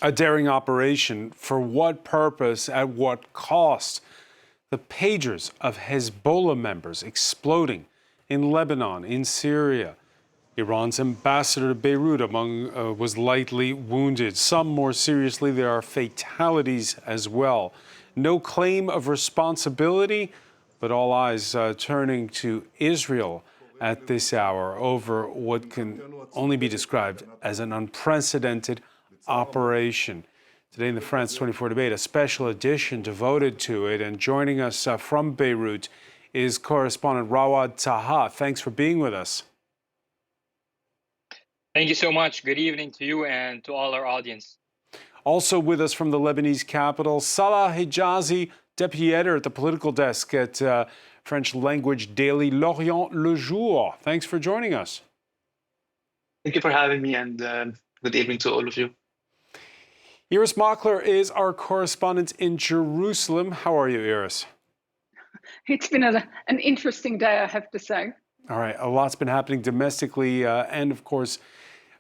A daring operation. For what purpose? At what cost? The pagers of Hezbollah members exploding in Lebanon, in Syria. Iran's ambassador to Beirut was lightly wounded. Some more seriously. There are fatalities as well. No claim of responsibility, but all eyes turning to Israel at this hour over what can only be described as an unprecedented operation. Today in the France 24 debate, a special edition devoted to it. And joining us from Beirut is correspondent Rawad Taha. Thanks for being with us. Thank you so much. Good evening to you and to all our audience. Also with us from the Lebanese capital, Salah Hijazi, deputy editor at the political desk at French language daily L'Orient Le Jour. Thanks for joining us. Thank you for having me, and good evening to all of you. Iris Mockler is our correspondent in Jerusalem. How are you, Iris? It's been an interesting day, I have to say. All right, a lot's been happening domestically and, of course,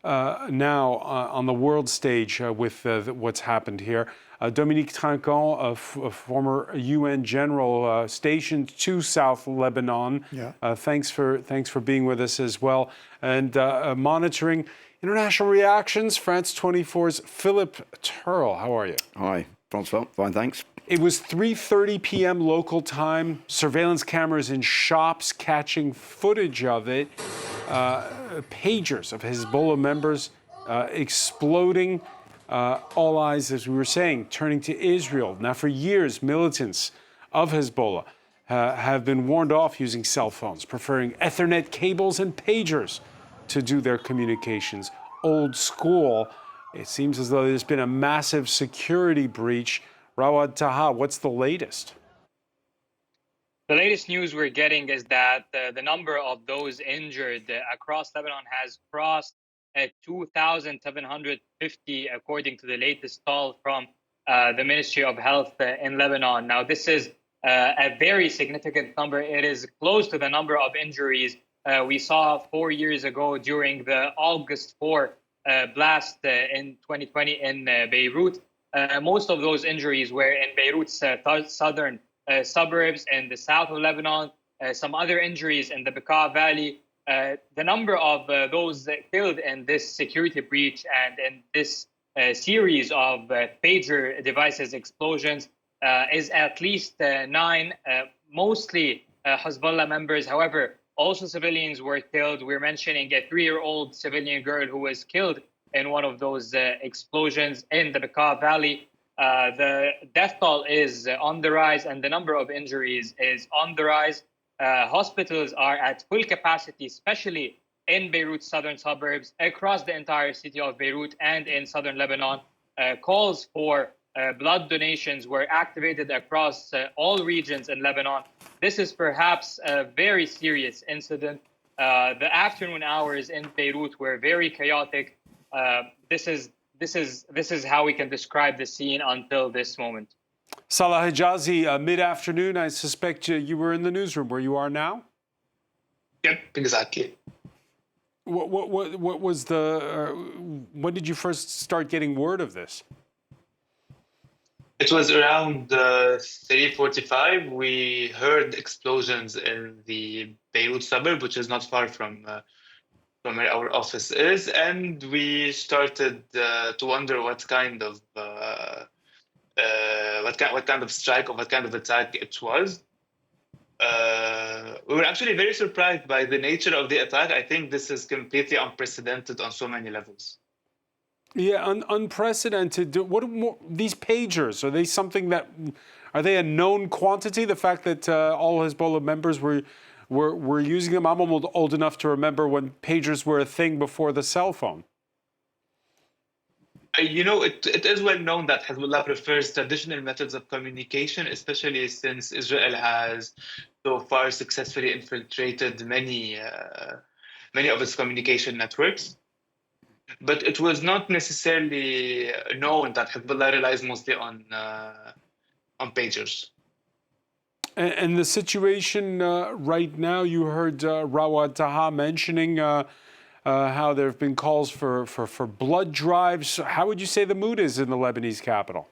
now on the world stage with what's happened here. Dominique Trinquant, a former UN general stationed to South Lebanon. Yeah. Thanks for being with us as well. And monitoring international reactions, France 24's Philip Turl. How are you? Hi, Francois. Fine, thanks. It was 3:30 p.m. local time. Surveillance cameras in shops catching footage of it. Pagers of Hezbollah members exploding. All eyes, as we were saying, turning to Israel. Now, for years, militants of Hezbollah have been warned off using cell phones, preferring Ethernet cables and pagers to do their communications. Old school. It seems as though there's been a massive security breach. Rawad Taha, what's the latest? The latest news we're getting is that the number of those injured across Lebanon has crossed 2,750, according to the latest toll from the Ministry of Health in Lebanon. Now, this is a very significant number. It is close to the number of injuries we saw 4 years ago during the August 4 blast in 2020 in Beirut. Most of those injuries were in Beirut's southern suburbs in the south of Lebanon, some other injuries in the Bekaa Valley. The number of those killed in this security breach and in this series of pager devices explosions is at least 9, mostly Hezbollah members. However, also civilians were killed. We're mentioning a 3-year-old civilian girl who was killed in one of those explosions in the Bekaa Valley. The death toll is on the rise and the number of injuries is on the rise. Hospitals are at full capacity, especially in Beirut's southern suburbs, across the entire city of Beirut and in southern Lebanon. Calls for blood donations were activated across all regions in Lebanon. This is perhaps a very serious incident. The afternoon hours in Beirut were very chaotic. This is how we can describe the scene until this moment. Salah Hijazi, mid-afternoon, I suspect you were in the newsroom where you are now? Yep, exactly. What was when did you first start getting word of this? It was around 3:45. We heard explosions in the Beirut suburb, which is not far from where our office is, and we started to wonder what kind of strike or what kind of attack it was. We were actually very surprised by the nature of the attack. I think this is completely unprecedented on so many levels. Yeah, unprecedented. What these pagers? Are they something that? Are they a known quantity? The fact that all Hezbollah members were using them. I'm almost old enough to remember when pagers were a thing before the cell phone. It is well known that Hezbollah prefers traditional methods of communication, especially since Israel has so far successfully infiltrated many of its communication networks. But it was not necessarily known that Hezbollah relies mostly on pagers. And the situation right now, you heard Rawad Taha mentioning how there have been calls for blood drives. How would you say the mood is in the Lebanese capital?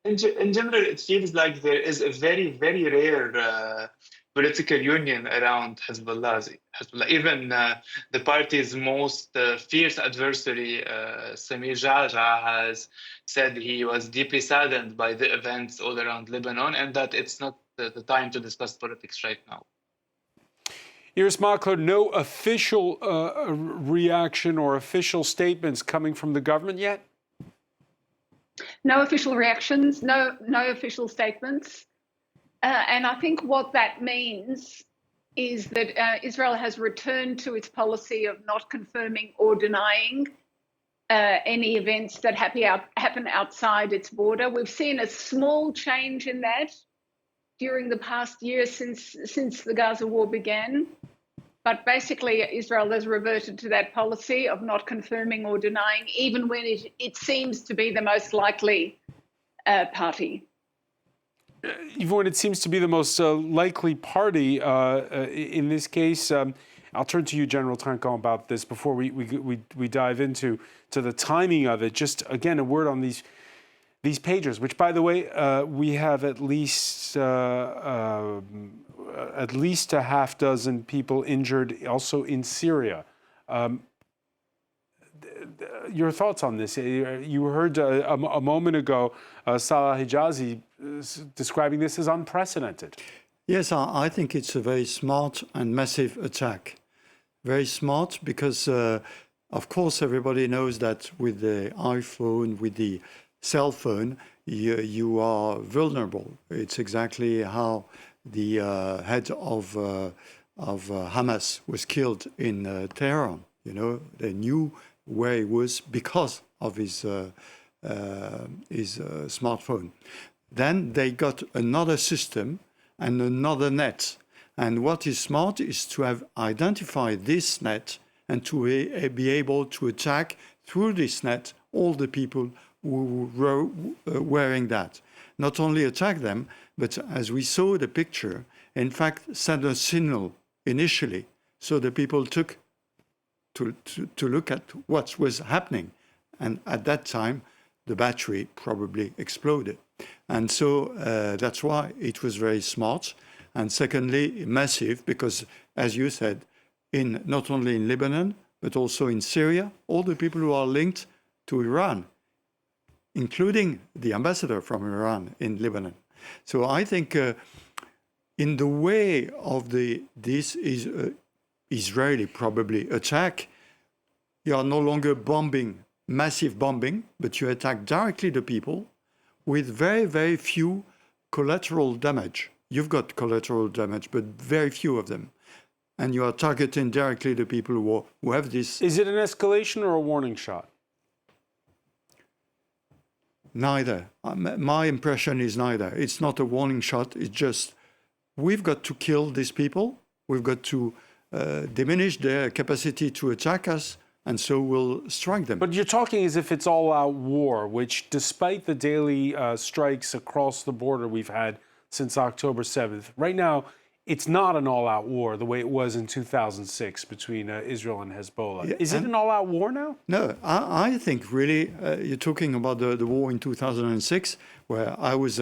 In general, it feels like there is a very, very rare political union around Hezbollah. Even the party's most fierce adversary, Samir Jaja, has said he was deeply saddened by the events all around Lebanon and that it's not the time to discuss politics right now. Iris Makler, no official reaction or official statements coming from the government yet? No official reactions, no official statements. And I think what that means is that Israel has returned to its policy of not confirming or denying any events that happen outside its border. We've seen a small change in that during the past year since the Gaza war began. But basically, Israel has reverted to that policy of not confirming or denying, even when it seems to be the most likely party. Even when it seems to be the most likely party, in this case, I'll turn to you, General Trinquant, about this before we dive into the timing of it. Just again, a word on these pagers, which, by the way, we have at least a half dozen people injured, also in Syria. Your thoughts on this? You heard a moment ago Salah Hijazi describing this as unprecedented. Yes, I think it's a very smart and massive attack. Very smart because, of course, everybody knows that with the iPhone, with the cell phone, you are vulnerable. It's exactly how the head of Hamas was killed in Tehran. You know, they knew where he was because of his smartphone. Then they got another system and another net. And what is smart is to have identified this net and to be able to attack through this net all the people who were wearing that. Not only attack them, but as we saw the picture, in fact, send a signal initially. So the people took to look at what was happening. And at that time, the battery probably exploded. And so that's why it was very smart. And secondly, massive, because as you said, not only in Lebanon, but also in Syria, all the people who are linked to Iran, including the ambassador from Iran in Lebanon. So I think in the way of this is Israeli probably attack, you are no longer bombing, massive bombing, but you attack directly the people with very, very few collateral damage. You've got collateral damage, but very few of them. And you are targeting directly the people who have this. Is it an escalation or a warning shot? Neither. My impression is neither. It's not a warning shot. It's just, we've got to kill these people. We've got to diminish their capacity to attack us, and so we'll strike them. But you're talking as if it's all-out war, which, despite the daily strikes across the border we've had since October 7th, right now, it's not an all-out war the way it was in 2006 between Israel and Hezbollah. Yeah, is it an all-out war now? No, I think really you're talking about the war in 2006, where I was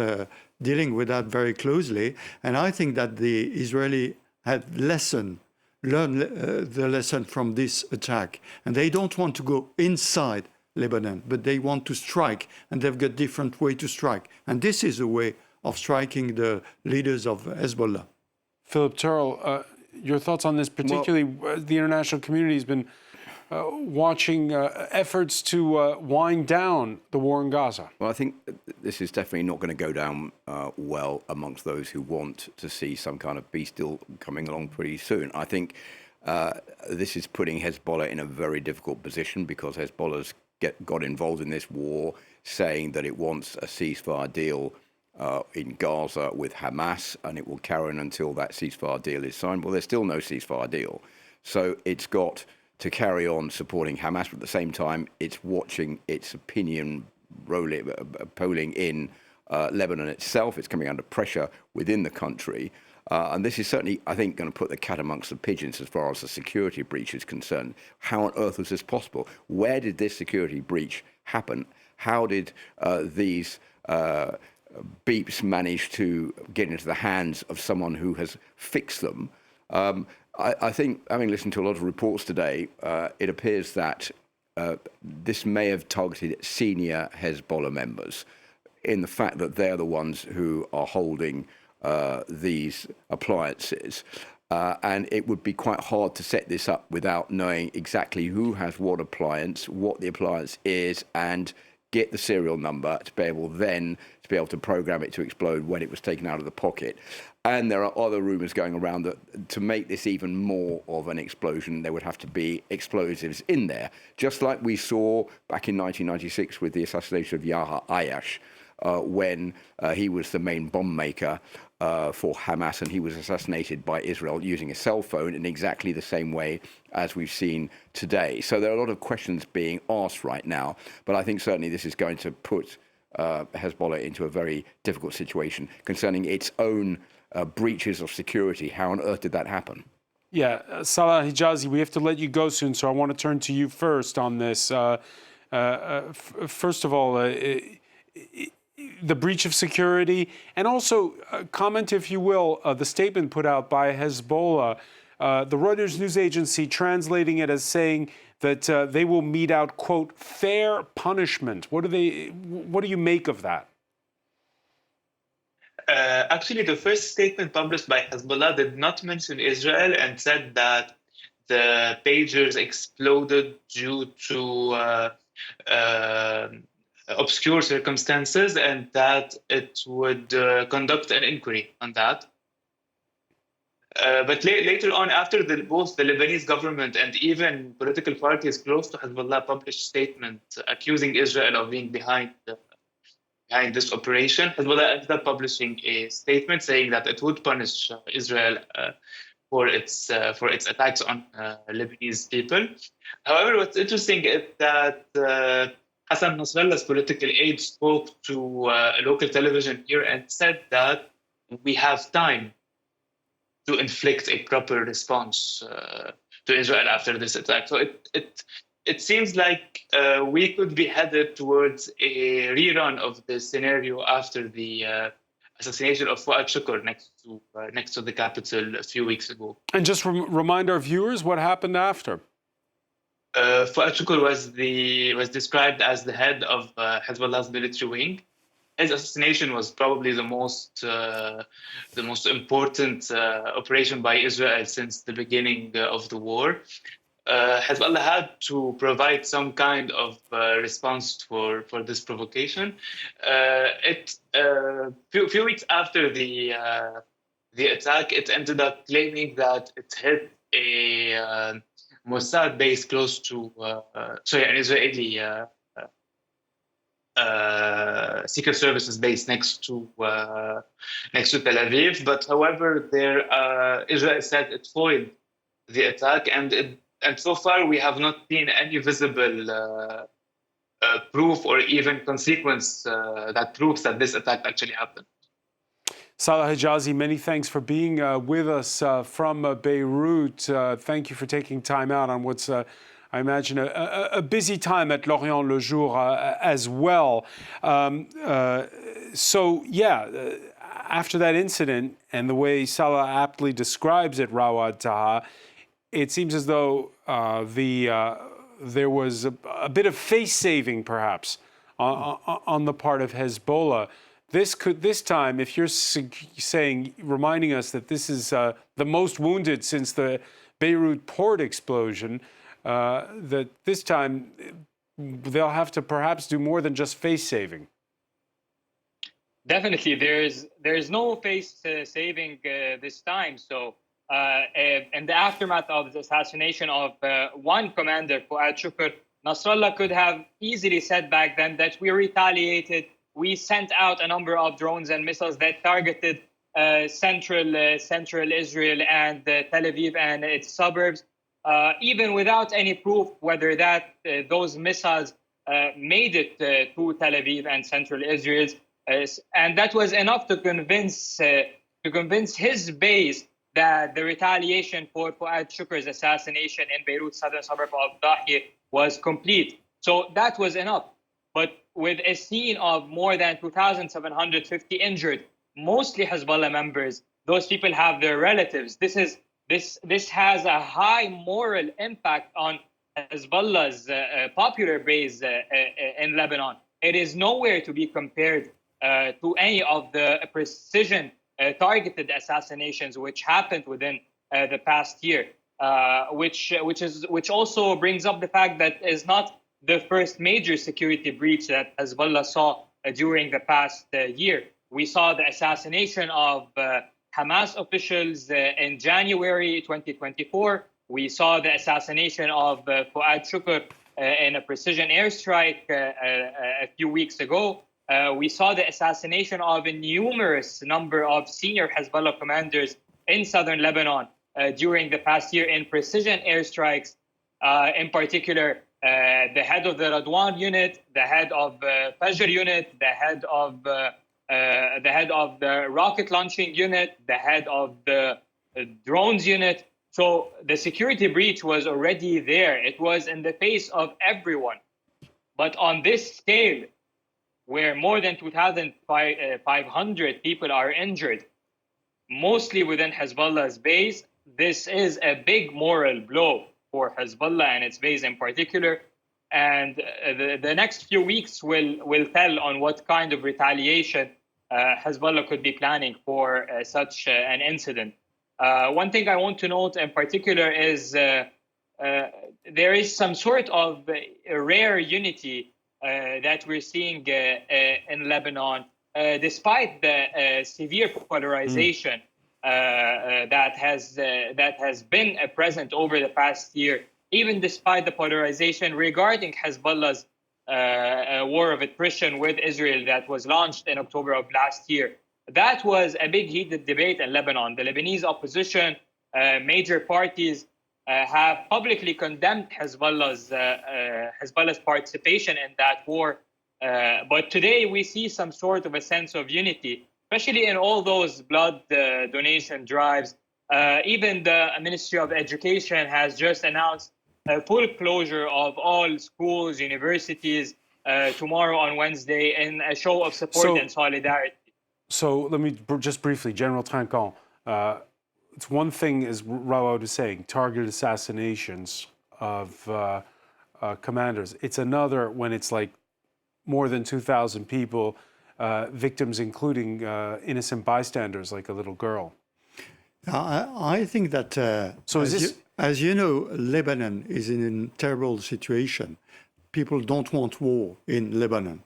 dealing with that very closely. And I think that the Israeli had learned the lesson from this attack. And they don't want to go inside Lebanon, but they want to strike. And they've got different way to strike. And this is a way of striking the leaders of Hezbollah. Philip Turrell, your thoughts on this, particularly the international community has been watching efforts to wind down the war in Gaza. Well, I think this is definitely not going to go down well amongst those who want to see some kind of peace deal coming along pretty soon. I think this is putting Hezbollah in a very difficult position because Hezbollah's got involved in this war, saying that it wants a ceasefire deal in Gaza with Hamas, and it will carry on until that ceasefire deal is signed. Well, there's still no ceasefire deal. So it's got to carry on supporting Hamas, but at the same time, it's watching its opinion polling in Lebanon itself. It's coming under pressure within the country. And this is certainly, I think, going to put the cat amongst the pigeons as far as the security breach is concerned. How on earth was this possible? Where did this security breach happen? How did these beeps manage to get into the hands of someone who has fixed them? I think, having listened to a lot of reports today, it appears that this may have targeted senior Hezbollah members in the fact that they're the ones who are holding these appliances. And it would be quite hard to set this up without knowing exactly who has what appliance, what the appliance is, and get the serial number to be able to program it to explode when it was taken out of the pocket. And there are other rumors going around that to make this even more of an explosion, there would have to be explosives in there, just like we saw back in 1996 with the assassination of Yahya Ayash, when he was the main bomb maker for Hamas, and he was assassinated by Israel using a cell phone in exactly the same way as we've seen today. So there are a lot of questions being asked right now, but I think certainly this is going to put Hezbollah into a very difficult situation concerning its own breaches of security. How on earth did that happen? Yeah, Salah Hijazi, we have to let you go soon, so I want to turn to you first on this. First of all, the breach of security, and also comment, if you will, the statement put out by Hezbollah, the Reuters news agency translating it as saying that they will mete out, quote, fair punishment. What do you make of that? Actually, the first statement published by Hezbollah did not mention Israel and said that the pagers exploded due to obscure circumstances, and that it would conduct an inquiry on that. But later on, after both the Lebanese government and even political parties close to Hezbollah published statements accusing Israel of being behind this operation, Hezbollah ended up publishing a statement saying that it would punish Israel for its attacks on Lebanese people. However, what's interesting is that Hassan Nasrallah's political aide spoke to a local television here and said that we have time to inflict a proper response to Israel after this attack. So it seems like we could be headed towards a rerun of the scenario after the assassination of Fuad Shukr next to the capital a few weeks ago. And just remind our viewers what happened after. Fuad Shukr was described as the head of Hezbollah's military wing. His assassination was probably the most important operation by Israel since the beginning of the war. Hezbollah had to provide some kind of response for this provocation. Few weeks after the attack, it ended up claiming that it hit a Mossad base close to an Israeli secret services base next to Tel Aviv. But however, Israel said it foiled the attack, and so far we have not seen any visible proof or even consequence that proves that this attack actually happened. Salah Hijazi, many thanks for being with us from Beirut. Thank you for taking time out on what's, I imagine, a busy time at L'Orient Le Jour as well. After that incident and the way Salah aptly describes it, Rawad Taha, it seems as though there was a bit of face-saving, perhaps, on the part of Hezbollah. This time, if you're reminding us that this is the most wounded since the Beirut port explosion, that this time they'll have to perhaps do more than just face-saving. Definitely, there's no face-saving this time. So, in the aftermath of the assassination of one commander, Fuad Shukr, Nasrallah could have easily said back then that we retaliated. We sent out a number of drones and missiles that targeted central Israel and Tel Aviv and its suburbs, even without any proof whether those missiles made it to Tel Aviv and central Israel. And that was enough to convince to convince his base that the retaliation for Fuad Shukr's assassination in Beirut's southern suburb of Dahi was complete. So that was enough. But with a scene of more than 2,750 injured, mostly Hezbollah members, those people have their relatives. This has a high moral impact on Hezbollah's popular base in Lebanon. It is nowhere to be compared to any of the precision targeted assassinations which happened within the past year, which also brings up the fact that is not the first major security breach that Hezbollah saw during the past year. We saw the assassination of Hamas officials in January 2024. We saw the assassination of Fuad Shukr in a precision airstrike a few weeks ago. We saw the assassination of a numerous number of senior Hezbollah commanders in southern Lebanon during the past year in precision airstrikes. In particular, the head of the Radwan unit, the head of Fajr unit, the head of the rocket launching unit, the head of the drones unit. So the security breach was already there. It was in the face of everyone. But on this scale, where more than 2,500 people are injured, mostly within Hezbollah's base, this is a big moral blow for Hezbollah and its base in particular. And the next few weeks will tell on what kind of retaliation Hezbollah could be planning for such an incident. One thing I want to note in particular is there is some sort of rare unity that we're seeing in Lebanon, despite the severe polarization that has been present over the past year. Even despite the polarization regarding Hezbollah's war of attrition with Israel that was launched in October of last year, that was a big heated debate in Lebanon. The Lebanese opposition, major parties, have publicly condemned Hezbollah's participation in that war. But today we see some sort of a sense of unity, especially in all those blood donation drives. Even the Ministry of Education has just announced a full closure of all schools, universities, tomorrow on Wednesday in a show of support and solidarity. So let me just briefly, General Trinquant, it's one thing, as Rawad is saying, targeted assassinations of commanders. It's another when it's like more than 2,000 people, victims including innocent bystanders like a little girl. I think that, So is this... as you know, Lebanon is in a terrible situation. People don't want war in Lebanon.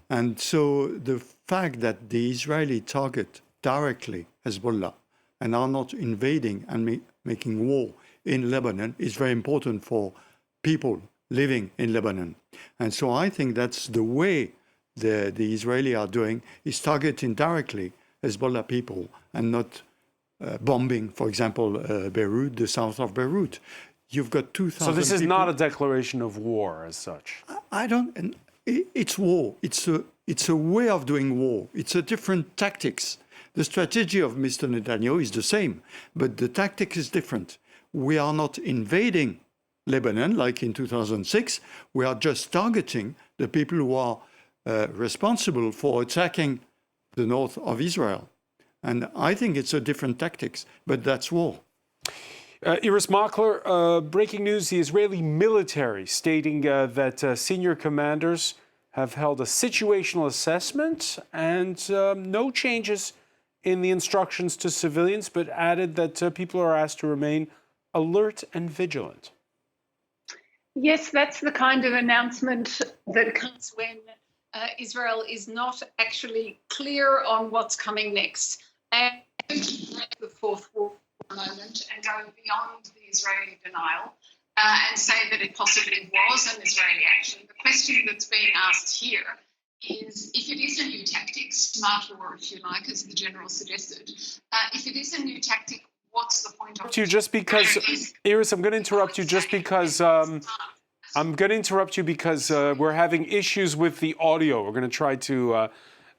And so the fact that the Israeli target directly Hezbollah and are not invading and making war in Lebanon is very important for people living in Lebanon. And so I think that's the way the Israelis are doing, is targeting directly Hezbollah people and not bombing, for example, Beirut, the south of Beirut. You've got 2,000 So this is people. not a declaration of war as such? I don't... It's war. It's a way of doing war. It's a different tactics. The strategy of Mr. Netanyahu is the same, but the tactic is different. We are not invading Lebanon like in 2006. We are just targeting the people who are responsible for attacking the north of Israel. And I think it's a different tactics, but that's war. Iris Makler, breaking news, the Israeli military stating that senior commanders have held a situational assessment and no changes in the instructions to civilians, but added that people are asked to remain alert and vigilant. Yes, that's the kind of announcement that comes when Israel is not actually clear on what's coming next. And the fourth war for a moment and go beyond the Israeli denial and say that it possibly was an Israeli action. The question that's being asked here is, if it is a new tactic, smart war if you like, as the general suggested, if it is a new tactic, what's the point of it? Just because, Iris, I'm going to interrupt you just because we're having issues with the audio. We're going to try to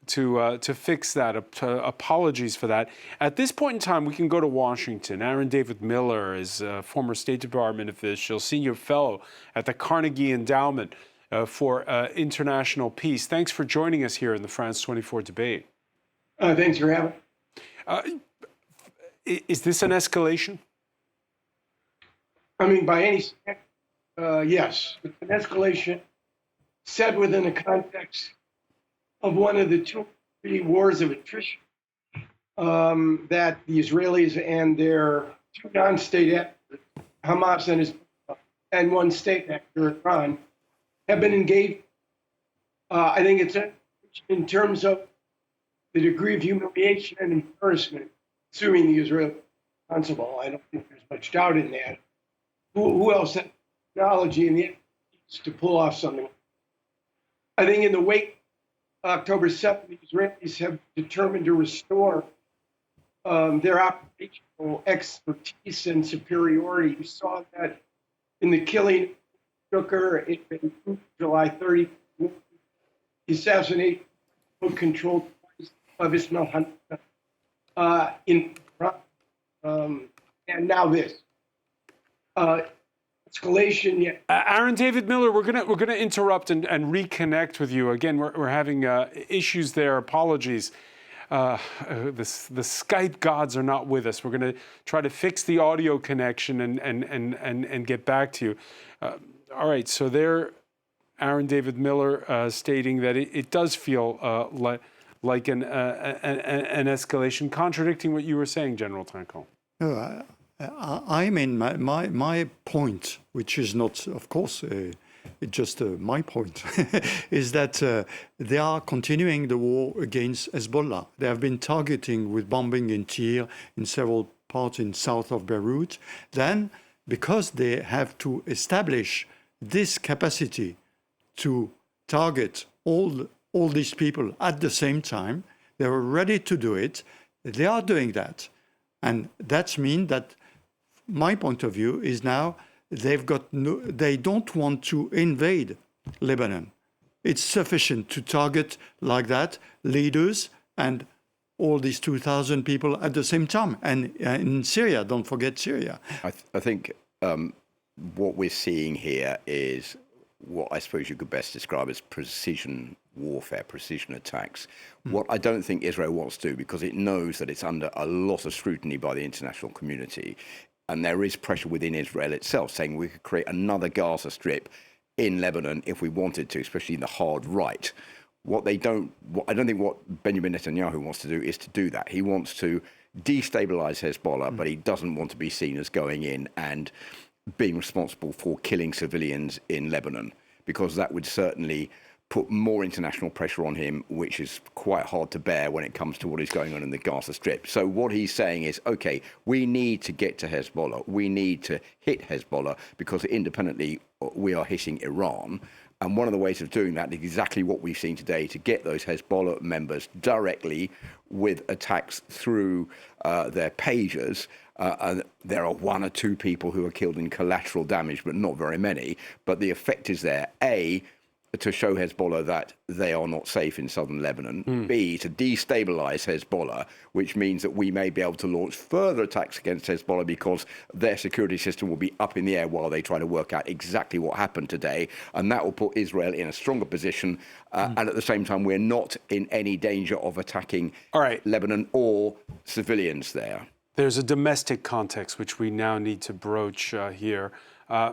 to fix that. Apologies for that. At this point in time, we can go to Washington. Aaron David Miller is a former State Department official, senior fellow at the Carnegie Endowment for International Peace. Thanks for joining us here in the France 24 debate. Thanks for having me. Is this an escalation? I mean, by any standard, yes. It's an escalation set within the context of one of the two wars of attrition that the Israelis and their two non-state actors, Hamas and one state actor, Iran, have been engaged. I think it's in terms of the degree of humiliation and embarrassment suing the Israeli responsible. I don't think there's much doubt in that. Who else has technology and the expertise to pull off something? I think in the wake of October 7th, the Israelis have determined to restore their operational expertise and superiority. You saw that in the killing of Shukr in July 30th, the assassination of controlled of Ismail Haniyeh in Iran, and now this escalation. Yeah. Aaron David Miller, we're gonna interrupt and reconnect with you again. We're having issues there. Apologies. The Skype gods are not with us. We're going to try to fix the audio connection and get back to you. All right. So there, Aaron David Miller stating that it does feel like an escalation, contradicting what you were saying, General Tankon. No, I mean, my point, which is not, of course, just my point, is that they are continuing the war against Hezbollah. They have been targeting with bombing in Tyre, in several parts in south of Beirut. Then, because they have to establish this capacity to target all these people at the same time, they were ready to do it. They are doing that. And that means that my point of view is now they don't want to invade Lebanon. It's sufficient to target like that leaders and all these 2,000 people at the same time. And in Syria, don't forget Syria. I think what we're seeing here is what I suppose you could best describe as precision warfare, precision attacks. What I don't think Israel wants to do, because it knows that it's under a lot of scrutiny by the international community, and there is pressure within Israel itself saying we could create another Gaza Strip in Lebanon if we wanted to, especially in the hard right. I don't think what Benjamin Netanyahu wants to do is to do that. He wants to destabilize Hezbollah, but he doesn't want to be seen as going in and being responsible for killing civilians in Lebanon, because that would certainly put more international pressure on him, which is quite hard to bear when it comes to what is going on in the Gaza Strip. So what he's saying is, okay, we need to get to Hezbollah. We need to hit Hezbollah because independently we are hitting Iran. And one of the ways of doing that is exactly what we've seen today, to get those Hezbollah members directly with attacks through their pagers. There are one or two people who are killed in collateral damage, but not very many. But the effect is there, A, to show Hezbollah that they are not safe in southern Lebanon, B, to destabilize Hezbollah, which means that we may be able to launch further attacks against Hezbollah because their security system will be up in the air while they try to work out exactly what happened today. And that will put Israel in a stronger position. And at the same time, we're not in any danger of attacking Lebanon or civilians there. There's a domestic context which we now need to broach here.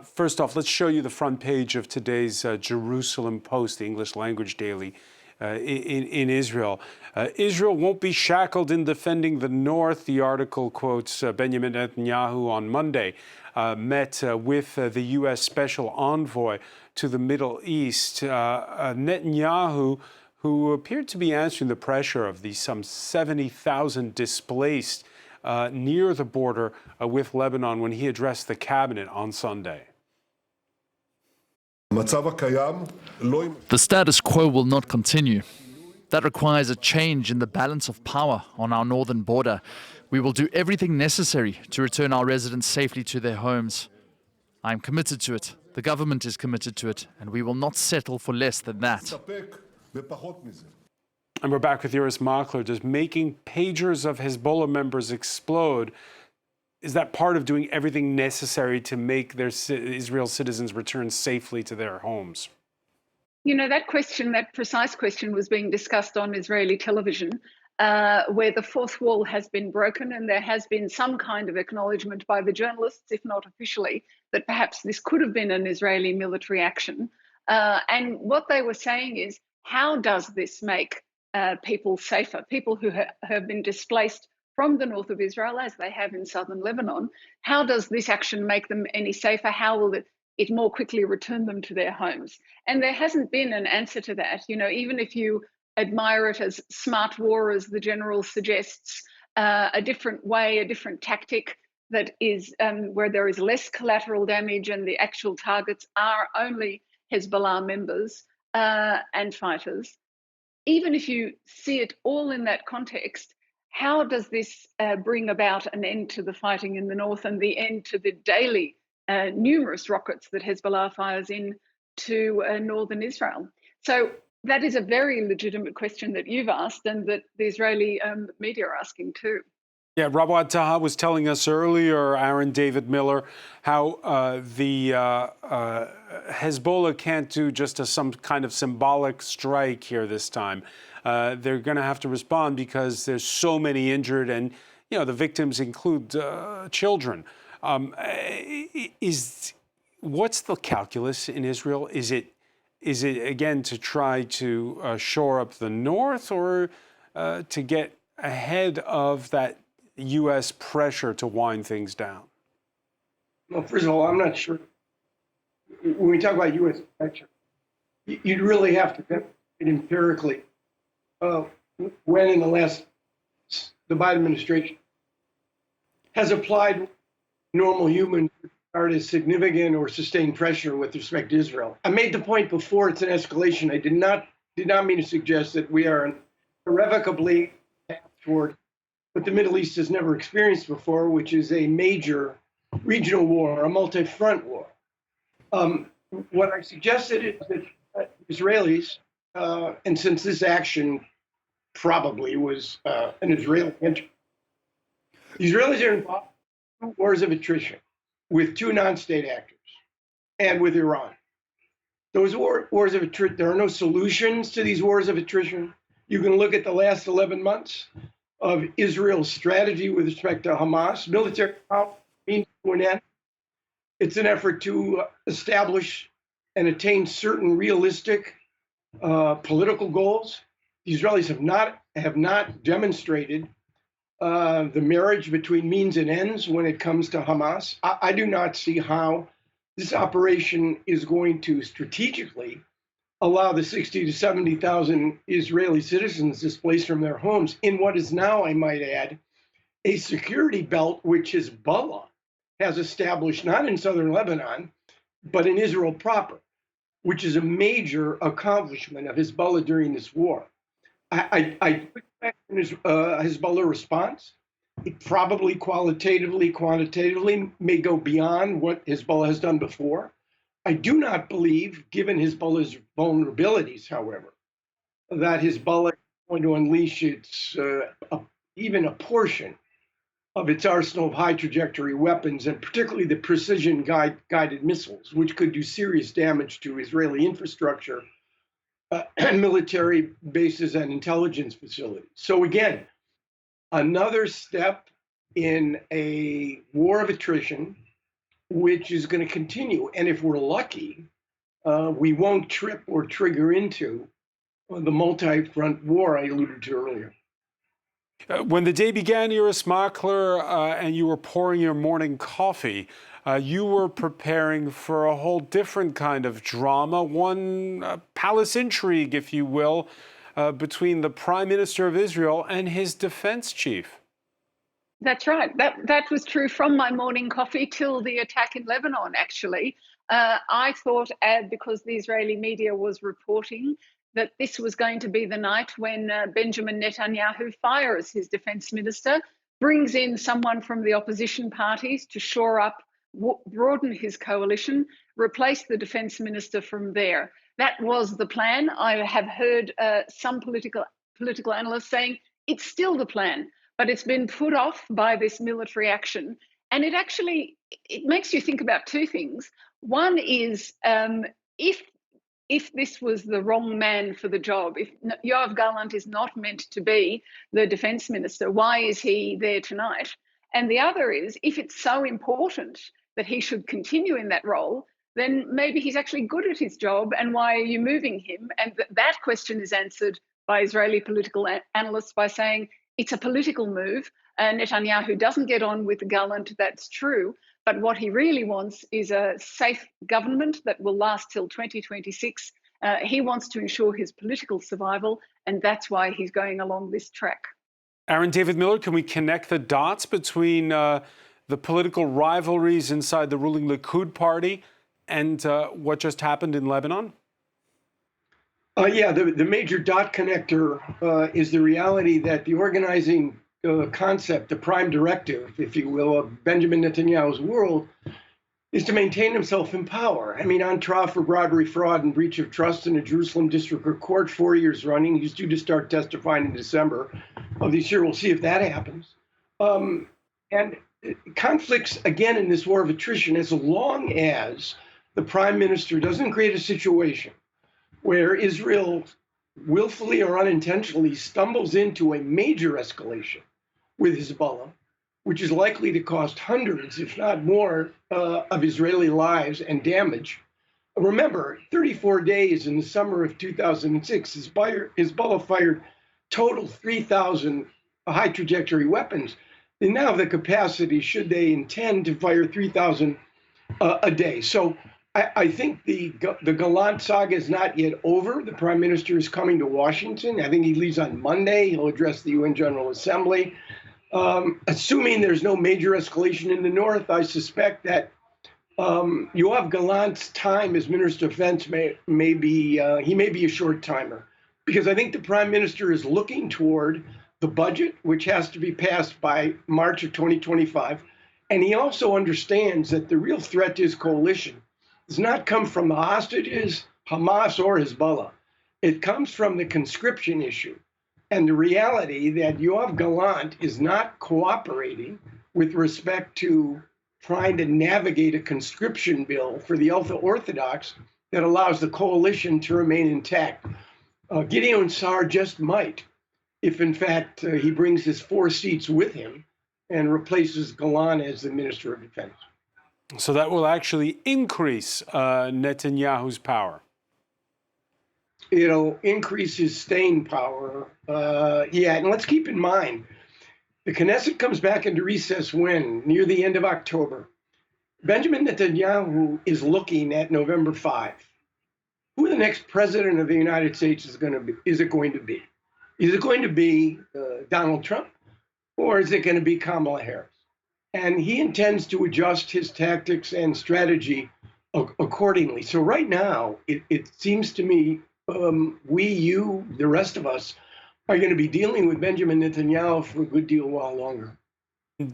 First off, let's show you the front page of today's Jerusalem Post, the English language daily in Israel. Israel won't be shackled in defending the North. The article quotes Benjamin Netanyahu on Monday, met with the U.S. Special Envoy to the Middle East. Netanyahu, who appeared to be answering the pressure of the some 70,000 displaced near the border with Lebanon when he addressed the cabinet on Sunday. The status quo will not continue. That requires a change in the balance of power on our northern border. We will do everything necessary to return our residents safely to their homes. I am committed to it. The government is committed to it, and we will not settle for less than that. And we're back with Iris Makler. Does making pagers of Hezbollah members explode, is that part of doing everything necessary to make their Israel citizens return safely to their homes? You know, that question, that precise question, was being discussed on Israeli television, where the fourth wall has been broken, and there has been some kind of acknowledgement by the journalists, if not officially, that perhaps this could have been an Israeli military action. And what they were saying is, how does this make people safer? People who have been displaced from the north of Israel, as they have in southern Lebanon, how does this action make them any safer? How will it more quickly return them to their homes? And there hasn't been an answer to that. You know, even if you admire it as smart war, as the general suggests, a different way, a different tactic that is where there is less collateral damage and the actual targets are only Hezbollah members and fighters. Even if you see it all in that context, how does this bring about an end to the fighting in the north and the end to the daily numerous rockets that Hezbollah fires in to northern Israel? So that is a very legitimate question that you've asked and that the Israeli media are asking too. Yeah, Rawad Taha was telling us earlier, Aaron David Miller, how the Hezbollah can't do just some kind of symbolic strike here this time. They're going to have to respond because there's so many injured, and you know the victims include children. What's the calculus in Israel? Is it again to try to shore up the north, or to get ahead of that U.S. pressure to wind things down? Well, first of all, I'm not sure. When we talk about U.S. pressure, you'd really have to demonstrate empirically when in the Biden administration has applied normal human regard as significant or sustained pressure with respect to Israel. I made the point before it's an escalation. I did not mean to suggest that we are irrevocably toward what the Middle East has never experienced before, which is a major regional war, a multi-front war. What I suggested is that Israelis, and since this action probably was an Israeli entry, Israelis are involved in 2 wars of attrition with 2 non-state actors and with Iran. Those wars of attrition, there are no solutions to these wars of attrition. You can look at the last 11 months of Israel's strategy with respect to Hamas. Military power means to an end. It's an effort to establish and attain certain realistic political goals. The Israelis have not demonstrated the marriage between means and ends when it comes to Hamas. I do not see how this operation is going to strategically allow the 60 to 70,000 Israeli citizens displaced from their homes in what is now, I might add, a security belt which Hezbollah has established not in southern Lebanon, but in Israel proper, which is a major accomplishment of Hezbollah during this war. I expect a Hezbollah response. It probably quantitatively may go beyond what Hezbollah has done before. I do not believe, given Hezbollah's vulnerabilities, however, that Hezbollah is going to unleash even a portion of its arsenal of high trajectory weapons, and particularly the precision guided missiles, which could do serious damage to Israeli infrastructure, military bases, and intelligence facilities. So again, another step in a war of attrition, which is going to continue. And if we're lucky, we won't trip or trigger into the multi-front war I alluded to earlier. When the day began, Iris Makler, and you were pouring your morning coffee, you were preparing for a whole different kind of drama, one palace intrigue, if you will, between the Prime Minister of Israel and his defense chief. That's right. That was true from my morning coffee till the attack in Lebanon, actually. I thought, because the Israeli media was reporting that this was going to be the night when Benjamin Netanyahu fires his defense minister, brings in someone from the opposition parties to shore up, broaden his coalition, replace the defense minister from there. That was the plan. I have heard some political political analysts saying it's still the plan, but it's been put off by this military action. And it makes you think about two things. One is if this was the wrong man for the job, if Yoav Gallant is not meant to be the defense minister, why is he there tonight? And the other is, if it's so important that he should continue in that role, then maybe he's actually good at his job, and why are you moving him? And that question is answered by Israeli political analysts by saying it's a political move. Netanyahu doesn't get on with Gallant, that's true. But what he really wants is a safe government that will last till 2026. He wants to ensure his political survival, and that's why he's going along this track. Aaron David Miller, can we connect the dots between the political rivalries inside the ruling Likud party and what just happened in Lebanon? Yeah, the major dot connector is the reality that the organizing concept, the prime directive, if you will, of Benjamin Netanyahu's world is to maintain himself in power. I mean, on trial for bribery, fraud, and breach of trust in the Jerusalem District Court, 4 years running. He's due to start testifying in December of this year. We'll see if that happens. And conflicts, again, in this war of attrition, as long as the prime minister doesn't create a situation where Israel willfully or unintentionally stumbles into a major escalation with Hezbollah, which is likely to cost hundreds, if not more, of Israeli lives and damage. Remember, 34 days in the summer of 2006, Hezbollah fired total 3,000 high trajectory weapons. They now have the capacity, should they intend, to fire 3,000 a day. So I think the Gallant saga is not yet over. The prime minister is coming to Washington. I think he leaves on Monday. He'll address the UN General Assembly. Assuming there's no major escalation in the north, I suspect that Yoav Gallant's time as Minister of Defense may be a short timer, because I think the prime minister is looking toward the budget, which has to be passed by March of 2025. And he also understands that the real threat to his coalition does not come from the hostages, Hamas, or Hezbollah. It comes from the conscription issue and the reality that Yoav Gallant is not cooperating with respect to trying to navigate a conscription bill for the ultra-Orthodox that allows the coalition to remain intact. Gideon Sa'ar just might, if in fact he brings his 4 seats with him and replaces Gallant as the Minister of Defense. So that will actually increase Netanyahu's power. It'll increase his staying power. And let's keep in mind, the Knesset comes back into recess when? Near the end of October. Benjamin Netanyahu is looking at November 5. Who the next president of the United States is it going to be? Is it going to be Donald Trump, or is it going to be Kamala Harris? And he intends to adjust his tactics and strategy accordingly. So right now, it seems to me you, the rest of us, are going to be dealing with Benjamin Netanyahu for a good deal while longer.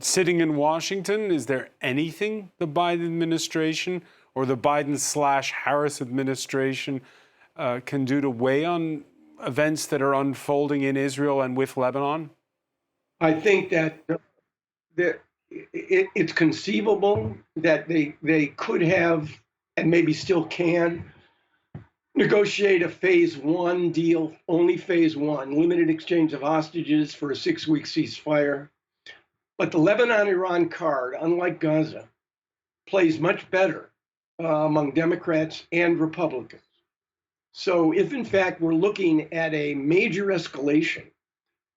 Sitting in Washington, is there anything the Biden administration or the Biden/Harris administration can do to weigh on events that are unfolding in Israel and with Lebanon? I think that it's conceivable that they could have, and maybe still can, negotiate a phase 1 deal, only phase 1, limited exchange of hostages for a 6-week ceasefire. But the Lebanon-Iran card, unlike Gaza, plays much better among Democrats and Republicans. So if in fact we're looking at a major escalation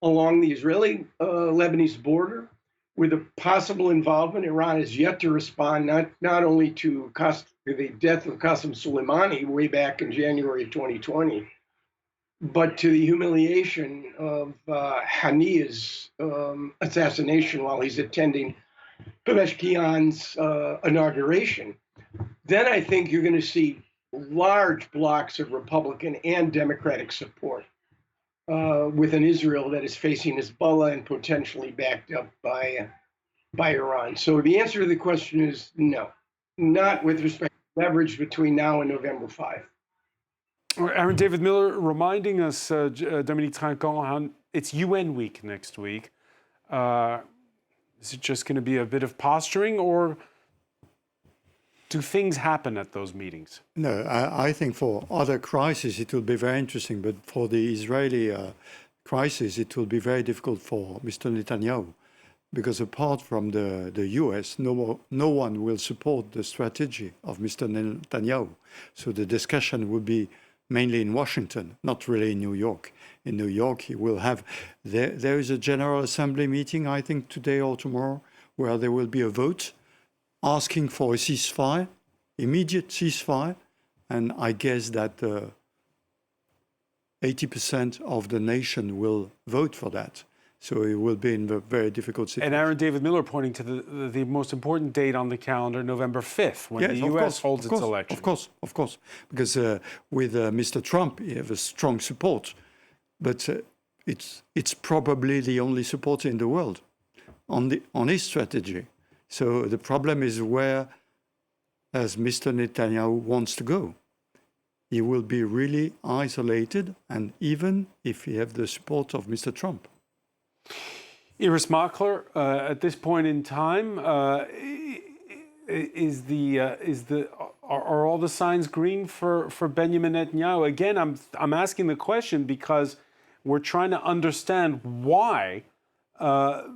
along the Israeli-Lebanese border, with a possible involvement, Iran is yet to respond not only to the death of Qasem Soleimani way back in January of 2020, but to the humiliation of Haniya's assassination while he's attending Pezeshkian's inauguration. Then I think you're going to see large blocks of Republican and Democratic support with an Israel that is facing Hezbollah and potentially backed up by Iran. So the answer to the question is no, not with respect to leverage between now and November 5. Aaron David Miller reminding us, Dominique Trinquant, how it's UN week next week. Is it just going to be a bit of posturing, or do things happen at those meetings? No, I think for other crises it will be very interesting, but for the Israeli crisis it will be very difficult for Mr. Netanyahu, because apart from the US, no one will support the strategy of Mr. Netanyahu. So the discussion will be mainly in Washington, not really in New York. In New York, he will have, there is a General Assembly meeting, I think today or tomorrow, where there will be a vote asking for a ceasefire, immediate ceasefire, and I guess that 80% of the nation will vote for that. So it will be in a very difficult situation. And Aaron David Miller pointing to the most important date on the calendar, November 5th, when the US holds its election. Of course. Because with Mr. Trump, he has a strong support. But it's probably the only support in the world on his strategy. So the problem is where, as Mr. Netanyahu wants to go. He will be really isolated, and even if he have the support of Mr. Trump. Iris Makler, at this point in time, are all the signs green for Benjamin Netanyahu? Again, I'm asking the question because we're trying to understand why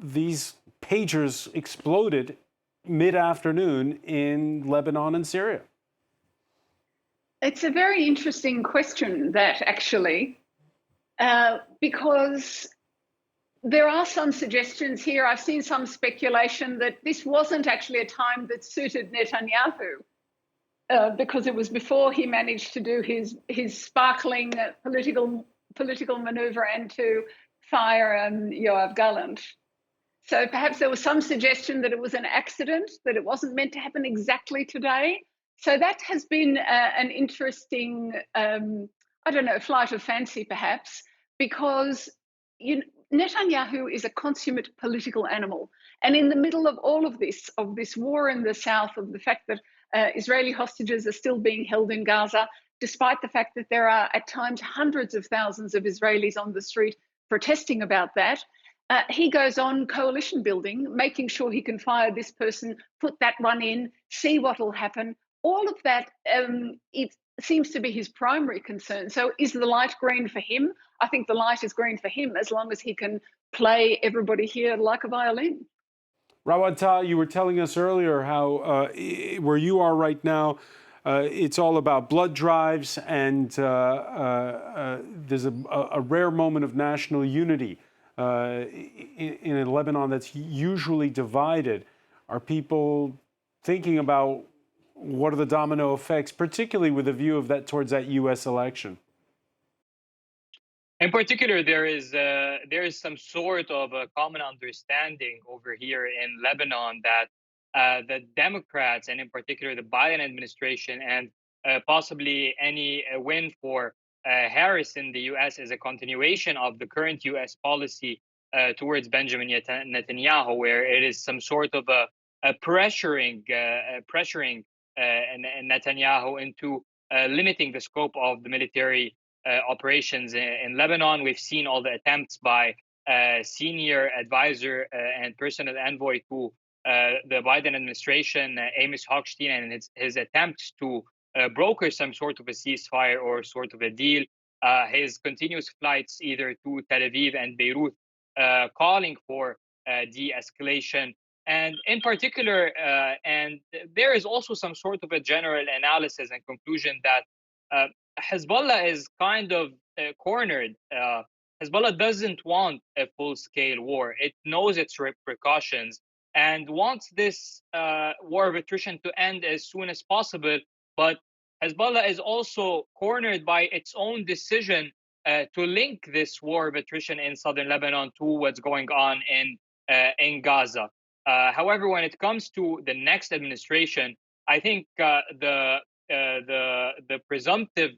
these pagers exploded mid-afternoon in Lebanon and Syria. It's a very interesting question, that actually, because there are some suggestions here. I've seen some speculation that this wasn't actually a time that suited Netanyahu, because it was before he managed to do his sparkling political maneuver and to fire Yoav Gallant. So perhaps there was some suggestion that it was an accident, that it wasn't meant to happen exactly today. So that has been an interesting, flight of fancy perhaps, because Netanyahu is a consummate political animal. And in the middle of all of this war in the south, of the fact that Israeli hostages are still being held in Gaza, despite the fact that there are at times hundreds of thousands of Israelis on the street protesting about that, he goes on coalition building, making sure he can fire this person, put that one in, see what will happen. All of that, it seems to be his primary concern. So is the light green for him? I think the light is green for him as long as he can play everybody here like a violin. Rawad Tah, you were telling us earlier how where you are right now, it's all about blood drives, and there's a rare moment of national unity in a Lebanon that's usually divided. Are people thinking about what are the domino effects, particularly with a view of that towards that U.S. election? In particular, there is some sort of a common understanding over here in Lebanon that the Democrats, and in particular the Biden administration, and possibly any win for Harris in the U.S. is a continuation of the current U.S. policy towards Benjamin Netanyahu, where it is some sort of a pressuring Netanyahu into limiting the scope of the military operations in Lebanon. We've seen all the attempts by senior advisor and personal envoy to the Biden administration, Amos Hochstein, and his attempts to broker some sort of a ceasefire or sort of a deal. His continuous flights either to Tel Aviv and Beirut, calling for de-escalation. And in particular, and there is also some sort of a general analysis and conclusion that Hezbollah is kind of cornered. Hezbollah doesn't want a full-scale war. It knows its repercussions and wants this war of attrition to end as soon as possible. But Hezbollah is also cornered by its own decision to link this war of attrition in southern Lebanon to what's going on in Gaza. However, when it comes to the next administration, I think the presumptive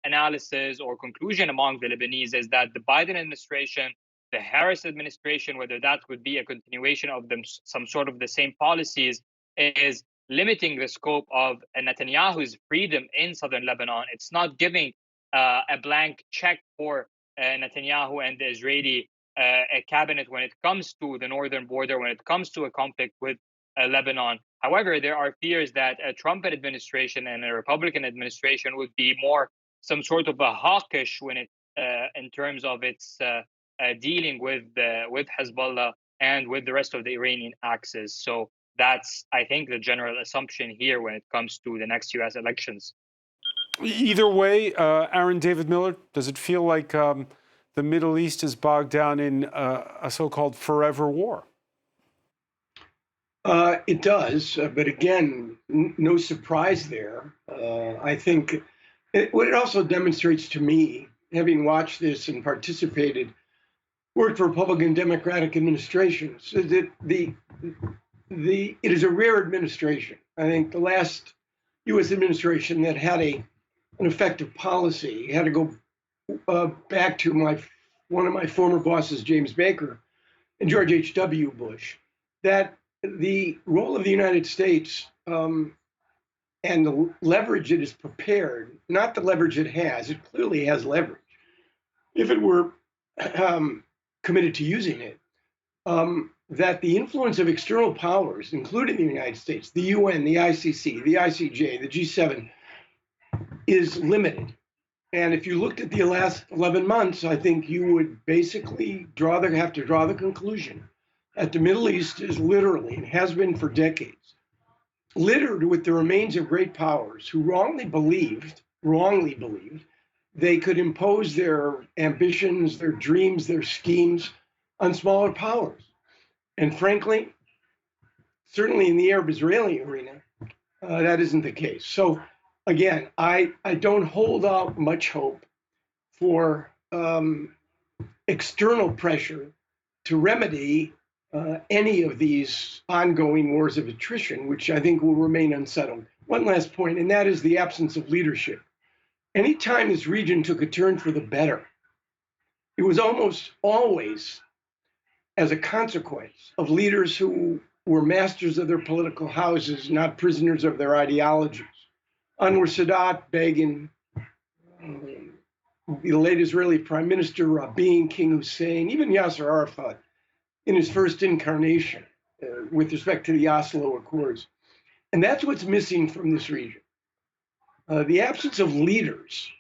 analysis or conclusion among the Lebanese is that the Biden administration, the Harris administration, whether that would be a continuation of some sort of the same policies, is limiting the scope of Netanyahu's freedom in southern Lebanon. It's not giving a blank check for Netanyahu and the Israeli cabinet when it comes to the northern border, when it comes to a conflict with Lebanon. However, there are fears that a Trump administration and a Republican administration would be more some sort of a hawkish when it in terms of its dealing with Hezbollah and with the rest of the Iranian axis. So that's, I think, the general assumption here when it comes to the next U.S. elections. Either way, Aaron David Miller, does it feel like the Middle East is bogged down in a so-called forever war? It does, but again, no surprise there. I think what it also demonstrates to me, having watched this and participated, worked for Republican Democratic administrations, is that it is a rare administration. I think the last U.S. administration that had an effective policy had to go back to one of my former bosses, James Baker, and George H.W. Bush, that the role of the United States and the leverage it is prepared, not the leverage it clearly has leverage, if it were committed to using it, that the influence of external powers, including the United States, the UN, the ICC, the ICJ, the G7, is limited. And if you looked at the last 11 months, I think you would basically have to draw the conclusion that the Middle East is literally, and has been for decades, littered with the remains of great powers who wrongly believed they could impose their ambitions, their dreams, their schemes on smaller powers. And frankly, certainly in the Arab-Israeli arena, that isn't the case. So again, I don't hold out much hope for external pressure to remedy any of these ongoing wars of attrition, which I think will remain unsettled. One last point, and that is the absence of leadership. Anytime this region took a turn for the better, it was almost always as a consequence of leaders who were masters of their political houses, not prisoners of their ideologies. Anwar Sadat, Begin, the late Israeli Prime Minister Rabin, King Hussein, even Yasser Arafat, in his first incarnation with respect to the Oslo Accords. And that's what's missing from this region. The absence of leaders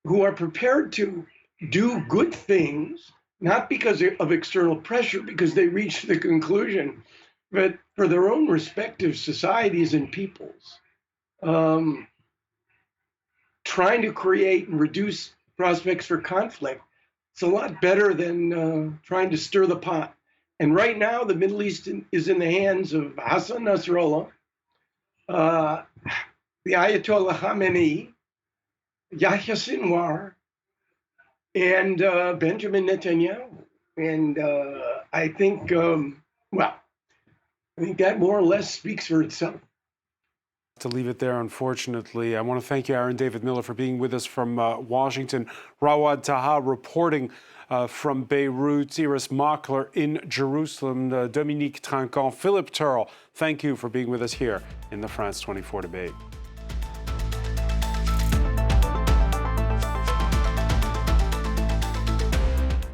who are prepared to do good things, not because of external pressure, because they reach the conclusion, but for their own respective societies and peoples, trying to create and reduce prospects for conflict. It's a lot better than trying to stir the pot. And right now, the Middle East is in the hands of Hassan Nasrallah, the Ayatollah Khamenei, Yahya Sinwar, and Benjamin Netanyahu. And I think, I think that more or less speaks for itself. To leave it there, unfortunately. I want to thank you, Aaron David Miller, for being with us from Washington. Rawad Taha reporting from Beirut, Iris Makler in Jerusalem, Dominique Trinquant, Philip Turl. Thank you for being with us here in the France 24 debate.